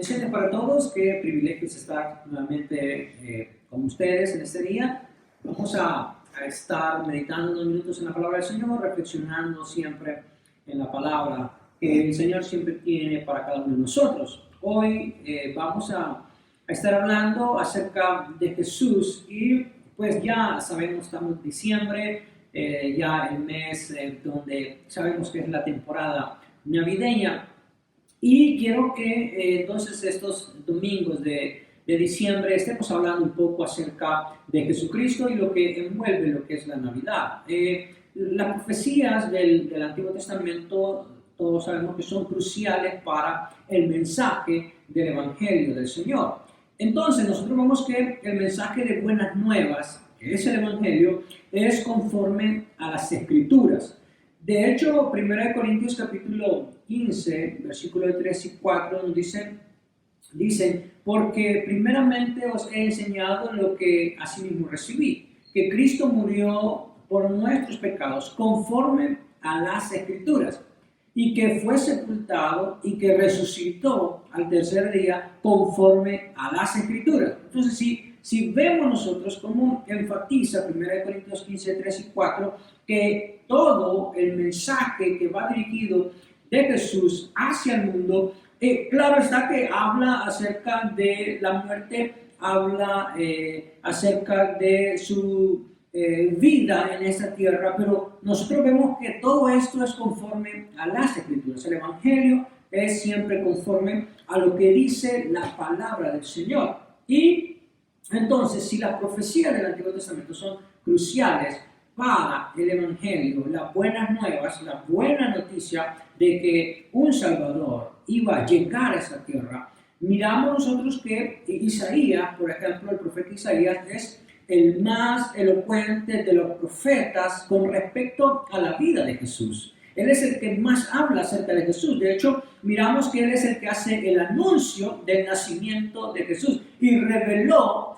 Bendiciones para todos, qué privilegio es estar nuevamente con ustedes en este día. Vamos a estar meditando unos minutos en la palabra del Señor, reflexionando siempre en la palabra que el Señor siempre tiene para cada uno de nosotros. Hoy vamos a estar hablando acerca de Jesús y pues ya sabemos, estamos en diciembre, ya el mes donde sabemos que es la temporada navideña. Y quiero que entonces estos domingos de diciembre estemos hablando un poco acerca de Jesucristo y lo que envuelve lo que es la Navidad. Las profecías del Antiguo Testamento, todos sabemos que son cruciales para el mensaje del Evangelio del Señor. Entonces nosotros vemos que el mensaje de buenas nuevas, que es el Evangelio, es conforme a las Escrituras. De hecho, 1 Corintios capítulo 15, versículos 3 y 4 nos dicen, porque primeramente os he enseñado lo que asimismo recibí, que Cristo murió por nuestros pecados conforme a las Escrituras, y que fue sepultado y que resucitó al tercer día conforme a las Escrituras. Entonces, si vemos nosotros cómo enfatiza 1 Corintios 15, 3 y 4, que todo el mensaje que va dirigido de Jesús hacia el mundo, claro está que habla acerca de la muerte, habla acerca de su vida en esta tierra, pero nosotros vemos que todo esto es conforme a las Escrituras. El Evangelio es siempre conforme a lo que dice la palabra del Señor. Y entonces, si las profecías del Antiguo Testamento son cruciales para el Evangelio, las buenas nuevas, la buena noticia de que un Salvador iba a llegar a esa tierra, miramos nosotros que Isaías, por ejemplo, el profeta Isaías es el más elocuente de los profetas con respecto a la vida de Jesús. Él es el que más habla acerca de Jesús. De hecho, miramos que él es el que hace el anuncio del nacimiento de Jesús y reveló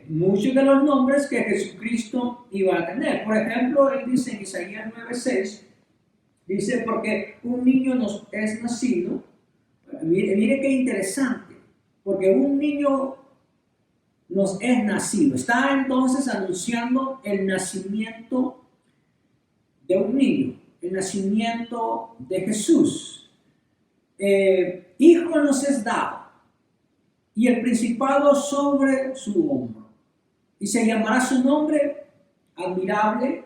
muchos de los nombres que Jesucristo iba a tener. Por ejemplo, él dice en Isaías 9:6, dice, porque un niño nos es nacido. Mire qué interesante, porque un niño nos es nacido. Está entonces anunciando el nacimiento de un niño, el nacimiento de Jesús. Hijo nos es dado, y el principado sobre su hombro, y se llamará su nombre admirable,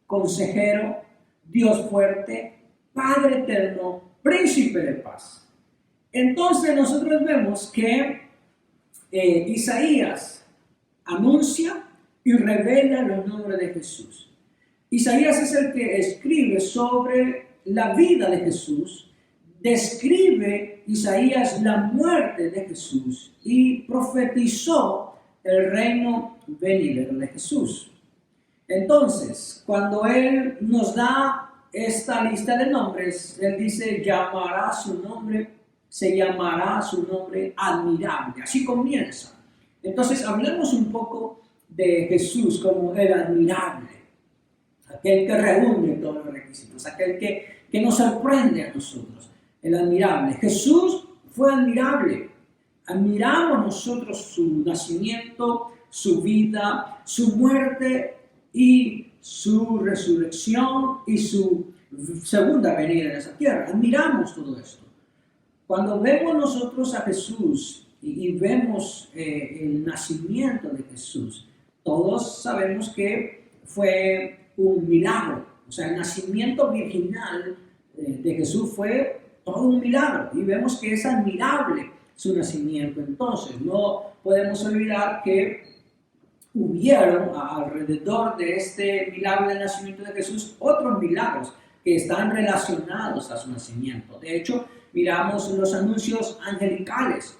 consejero, Dios fuerte, Padre eterno, príncipe de paz. Entonces nosotros vemos que Isaías anuncia y revela los nombres de Jesús. Isaías es el que escribe sobre la vida de Jesús. Describe Isaías la muerte de Jesús y profetizó el reino venidero de Jesús. Entonces, cuando él nos da esta lista de nombres, él dice, se llamará su nombre admirable. Así comienza. Entonces, hablemos un poco de Jesús como el admirable, aquel que reúne todos los requisitos, aquel que nos sorprende a nosotros. El admirable. Jesús fue admirable. Admiramos nosotros su nacimiento, su vida, su muerte y su resurrección y su segunda venida en esa tierra. Admiramos todo esto. Cuando vemos nosotros a Jesús y vemos el nacimiento de Jesús, todos sabemos que fue un milagro. O sea, el nacimiento virginal de Jesús fue todo un milagro, y vemos que es admirable su nacimiento. Entonces, no podemos olvidar que hubieron alrededor de este milagro del nacimiento de Jesús otros milagros que están relacionados a su nacimiento. De hecho, miramos los anuncios angelicales.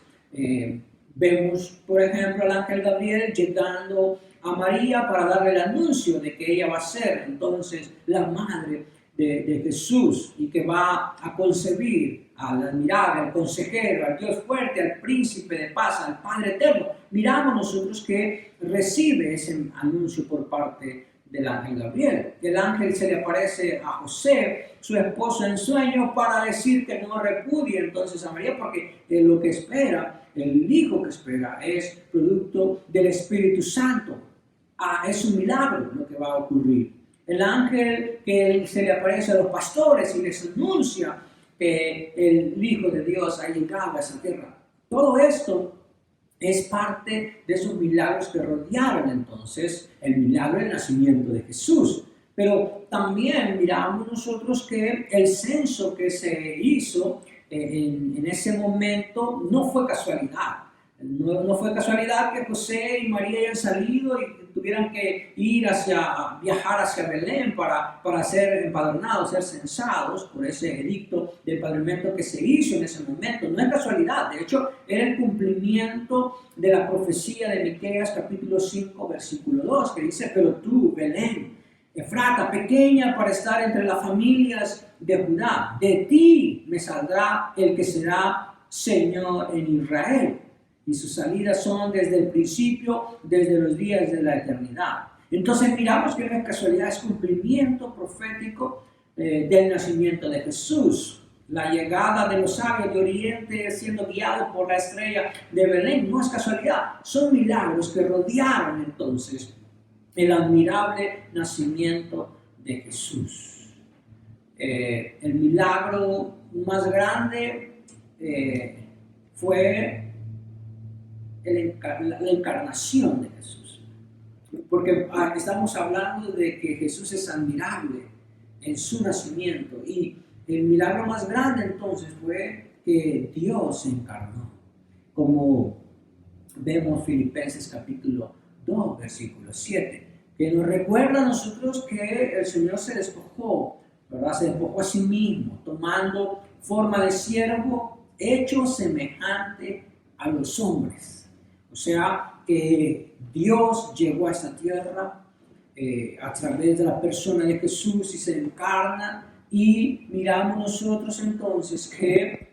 Vemos, por ejemplo, al ángel Gabriel llegando a María para darle el anuncio de que ella va a ser entonces la madre de Jesús y que va a concebir al admirable, al consejero, al Dios fuerte, al príncipe de paz, al Padre eterno. Miramos nosotros que recibe ese anuncio por parte del ángel Gabriel. El ángel se le aparece a José, su esposo, en sueño para decir que no repudie entonces a María, porque lo que espera, el hijo que espera, es producto del Espíritu Santo. Es un milagro lo que va a ocurrir. El ángel que se le aparece a los pastores y les anuncia que el Hijo de Dios ha llegado a esa tierra. Todo esto es parte de esos milagros que rodearon entonces el milagro del nacimiento de Jesús. Pero también miramos nosotros que el censo que se hizo en ese momento no fue casualidad. No fue casualidad que José y María hayan salido y tuvieran que viajar hacia Belén para ser empadronados, ser censados por ese edicto de empadronamiento que se hizo en ese momento. No es casualidad, de hecho, era el cumplimiento de la profecía de Miqueas capítulo 5, versículo 2, que dice: pero tú, Belén, Efrata, pequeña para estar entre las familias de Judá, de ti me saldrá el que será Señor en Israel. Y sus salidas son desde el principio, desde los días de la eternidad. Entonces miramos que no es casualidad, es cumplimiento profético del nacimiento de Jesús. La llegada de los sabios de Oriente siendo guiados por la estrella de Belén no es casualidad, son milagros que rodearon entonces el admirable nacimiento de Jesús. El milagro más grande fue la encarnación de Jesús, porque estamos hablando de que Jesús es admirable en su nacimiento, y el milagro más grande entonces fue que Dios se encarnó, como vemos Filipenses capítulo 2 versículo 7, que nos recuerda a nosotros que el Señor se despojó, ¿verdad? Se despojó a sí mismo, tomando forma de siervo, hecho semejante a los hombres. O sea, que Dios llegó a esta tierra a través de la persona de Jesús y se encarna, y miramos nosotros entonces que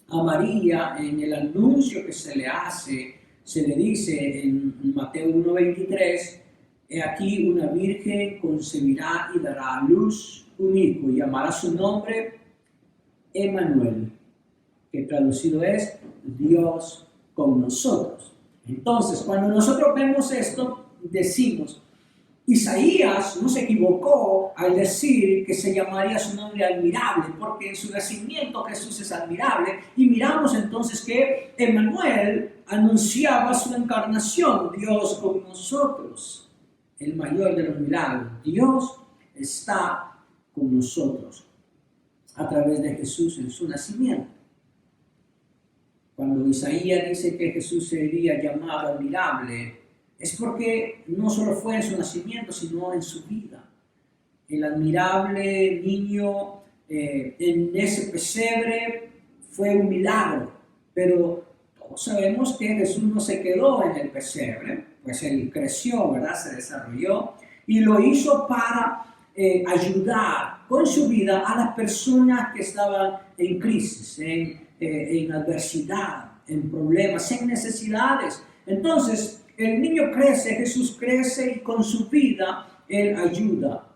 a María, en el anuncio que se le hace, se le dice en Mateo 1:23, he aquí una virgen concebirá y dará a luz un hijo y llamará su nombre Emmanuel, que traducido es Dios con nosotros. Entonces, cuando nosotros vemos esto, decimos, Isaías no se equivocó al decir que se llamaría su nombre admirable, porque en su nacimiento Jesús es admirable, y miramos entonces que Emmanuel anunciaba su encarnación, Dios con nosotros, el mayor de los milagros. Dios está con nosotros a través de Jesús en su nacimiento. Cuando Isaías dice que Jesús sería llamado admirable, es porque no solo fue en su nacimiento, sino en su vida. El admirable niño en ese pesebre fue un milagro, pero todos sabemos que Jesús no se quedó en el pesebre, pues él creció, ¿verdad? Se desarrolló y lo hizo para ayudar con su vida a las personas que estaban en crisis, en adversidad, en problemas, en necesidades. Entonces, el niño crece, Jesús crece, y con su vida él ayuda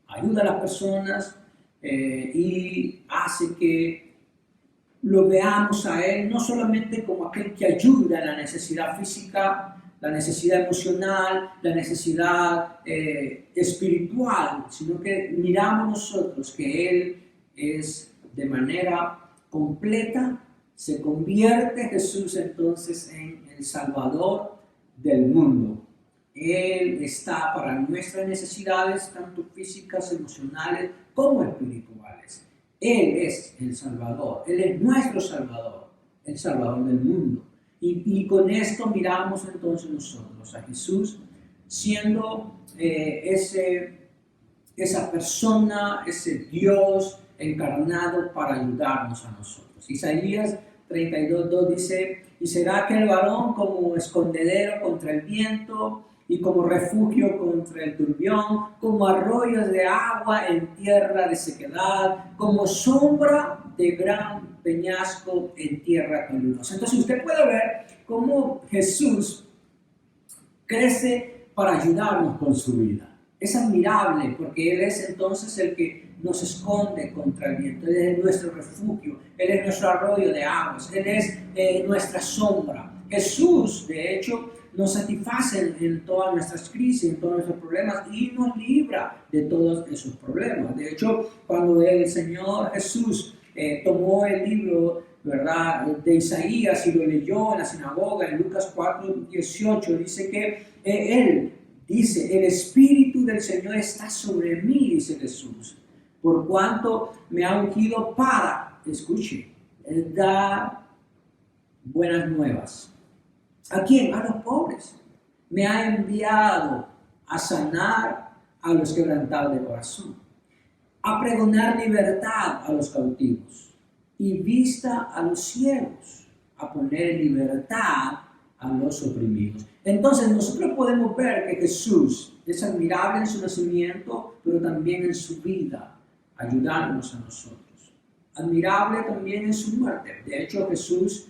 a las personas y hace que lo veamos a él no solamente como aquel que ayuda en la necesidad física, la necesidad emocional, la necesidad espiritual, sino que miramos nosotros que él es de manera completa, se convierte Jesús entonces en el Salvador del mundo. Él está para nuestras necesidades, tanto físicas, emocionales, como espirituales. Él es el Salvador, Él es nuestro Salvador, el Salvador del mundo. Y con esto miramos entonces nosotros a Jesús siendo esa persona, ese Dios encarnado para ayudarnos a nosotros. Isaías 32:2 dice, y será aquel varón como escondedero contra el viento y como refugio contra el turbión, como arroyos de agua en tierra de sequedad, como sombra de gran peñasco en tierra calurosa. Entonces usted puede ver cómo Jesús crece para ayudarnos con su vida. Es admirable porque Él es entonces el que nos esconde contra el viento. Él es nuestro refugio, Él es nuestro arroyo de aguas, Él es nuestra sombra. Jesús, de hecho, nos satisface en todas nuestras crisis, en todos nuestros problemas y nos libra de todos esos problemas. De hecho, cuando el Señor Jesús tomó el libro, ¿verdad?, de Isaías y lo leyó en la sinagoga, en Lucas 4:18, dice que Él dice, el Espíritu del Señor está sobre mí, dice Jesús, por cuanto me ha ungido para, escuche, dar buenas nuevas. ¿A quién? A los pobres. Me ha enviado a sanar a los quebrantados de corazón, a pregonar libertad a los cautivos y vista a los ciegos, a poner en libertad a los oprimidos. Entonces nosotros podemos ver que Jesús es admirable en su nacimiento, pero también en su vida, ayudándonos a nosotros. Admirable también en su muerte. De hecho, Jesús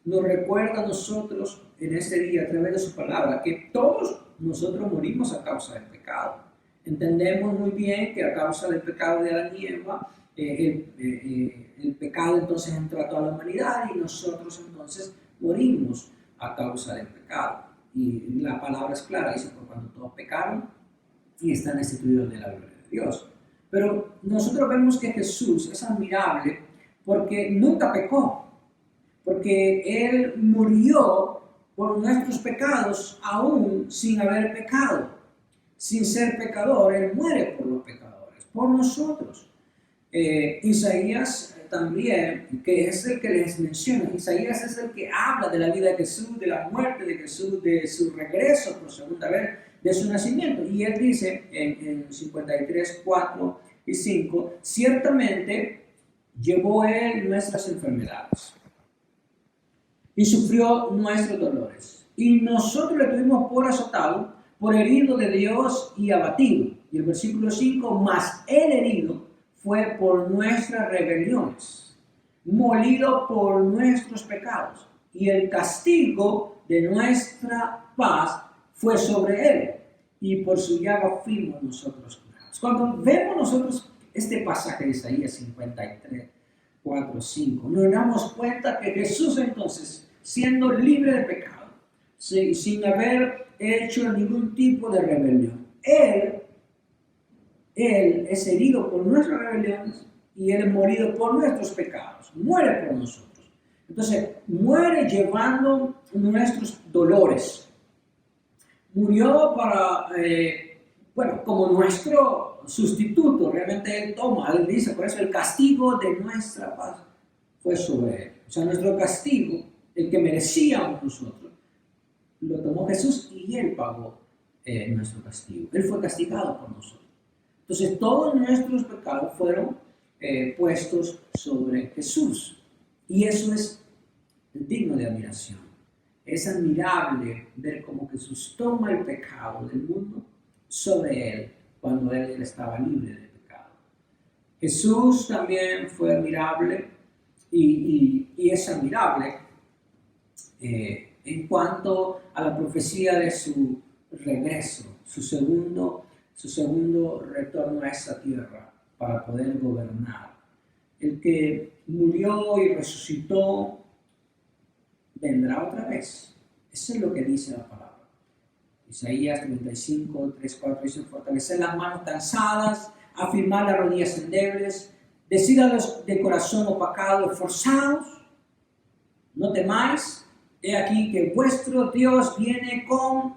nos recuerda a nosotros en este día, a través de su palabra, que todos nosotros morimos a causa del pecado. Entendemos muy bien que a causa del pecado de Adán y Eva, el pecado entonces entró a toda la humanidad y nosotros entonces morimos a causa del pecado. Y la palabra es clara, dice, por cuando todos pecaron y están destituidos de la gloria de Dios. Pero nosotros vemos que Jesús es admirable porque nunca pecó, porque Él murió por nuestros pecados aún sin haber pecado. Sin ser pecador, Él muere por los pecadores, por nosotros. Isaías también, que es el que les menciona, Isaías es el que habla de la vida de Jesús, de la muerte de Jesús, de su regreso por segunda vez, de su nacimiento. Y él dice en 53, 4 y 5, ciertamente llevó Él nuestras enfermedades y sufrió nuestros dolores. Y nosotros le tuvimos por azotado, por herido de Dios y abatido. Y el versículo 5, mas el herido fue por nuestras rebeliones, molido por nuestros pecados, y el castigo de nuestra paz fue sobre Él, y por su llaga fuimos nosotros curados. Cuando vemos nosotros este pasaje de Isaías 53, 4, 5, nos damos cuenta que Jesús entonces, siendo libre de pecado, sin haber hecho ningún tipo de rebelión, Él es herido por nuestras rebeliones y Él es morido por nuestros pecados, muere por nosotros. Entonces, muere llevando nuestros dolores. Murió para, como nuestro sustituto, realmente Él toma, Él dice, por eso el castigo de nuestra paz fue sobre Él. O sea, nuestro castigo, el que merecíamos nosotros, lo tomó Jesús y Él pagó nuestro castigo. Él fue castigado por nosotros. Entonces, todos nuestros pecados fueron puestos sobre Jesús. Y eso es digno de admiración. Es admirable ver cómo Jesús toma el pecado del mundo sobre Él cuando Él estaba libre del pecado. Jesús también fue admirable y es admirable en cuanto a la profecía de su regreso, su segundo retorno a esta tierra para poder gobernar. El que murió y resucitó vendrá otra vez. Eso es lo que dice la palabra. Isaías 35, 3, 4 dice: fortalecer las manos cansadas, afirmar las rodillas endebles, decid a los de corazón opacado, esforzados, no temáis, he aquí que vuestro Dios viene con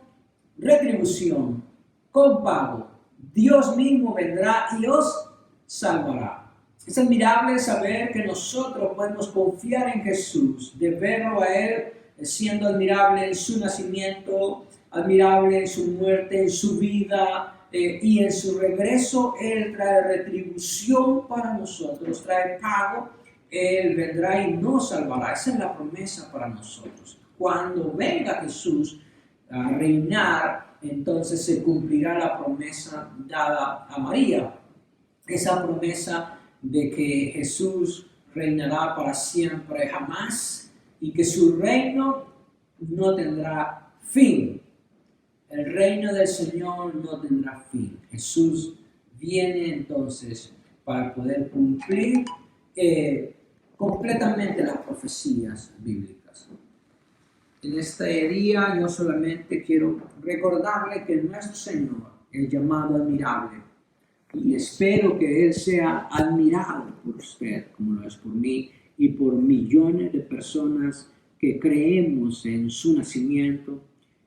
retribución, con pago. Dios mismo vendrá y os salvará. Es admirable saber que nosotros podemos confiar en Jesús, de verlo a Él siendo admirable en su nacimiento, admirable en su muerte, en su vida y en su regreso. Él trae retribución para nosotros, trae pago. Él vendrá y nos salvará. Esa es la promesa para nosotros. Cuando venga Jesús a reinar, entonces se cumplirá la promesa dada a María. Esa promesa de que Jesús reinará para siempre jamás y que su reino no tendrá fin. el reino del Señor no tendrá fin. Jesús viene entonces para poder cumplir completamente las profecías bíblicas. En este día yo solamente quiero recordarle que nuestro Señor es llamado admirable y espero que Él sea admirado por usted como lo es por mí y por millones de personas que creemos en su nacimiento,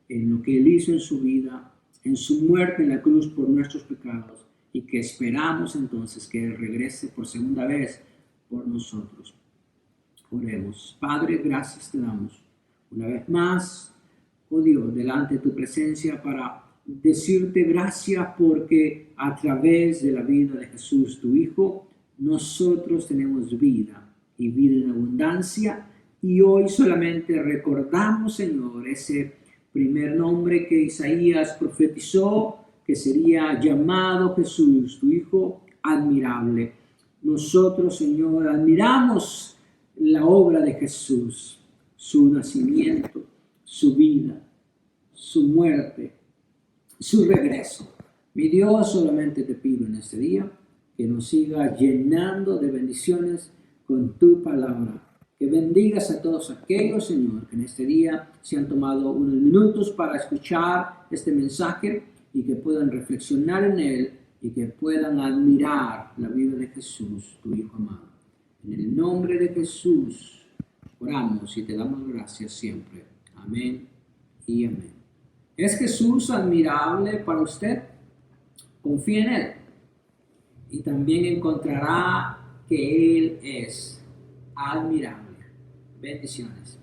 en lo que Él hizo en su vida, en su muerte en la cruz por nuestros pecados y que esperamos entonces que Él regrese por segunda vez por nosotros. Oremos. Padre, gracias te damos una vez más, oh Dios, delante de tu presencia para decirte gracias porque a través de la vida de Jesús, tu Hijo, nosotros tenemos vida y vida en abundancia. Y hoy solamente recordamos, Señor, ese primer nombre que Isaías profetizó, que sería llamado Jesús, tu Hijo admirable. Nosotros, Señor, admiramos la obra de Jesús, su nacimiento, su vida, su muerte, su regreso. Mi Dios, solamente te pido en este día que nos siga llenando de bendiciones con tu palabra. Que bendigas a todos aquellos, Señor, que en este día se han tomado unos minutos para escuchar este mensaje y que puedan reflexionar en él y que puedan admirar la vida de Jesús, tu Hijo amado. En el nombre de Jesús oramos y te damos gracias siempre. Amén y amén. ¿Es Jesús admirable para usted? Confía en Él y también encontrará que Él es admirable. Bendiciones.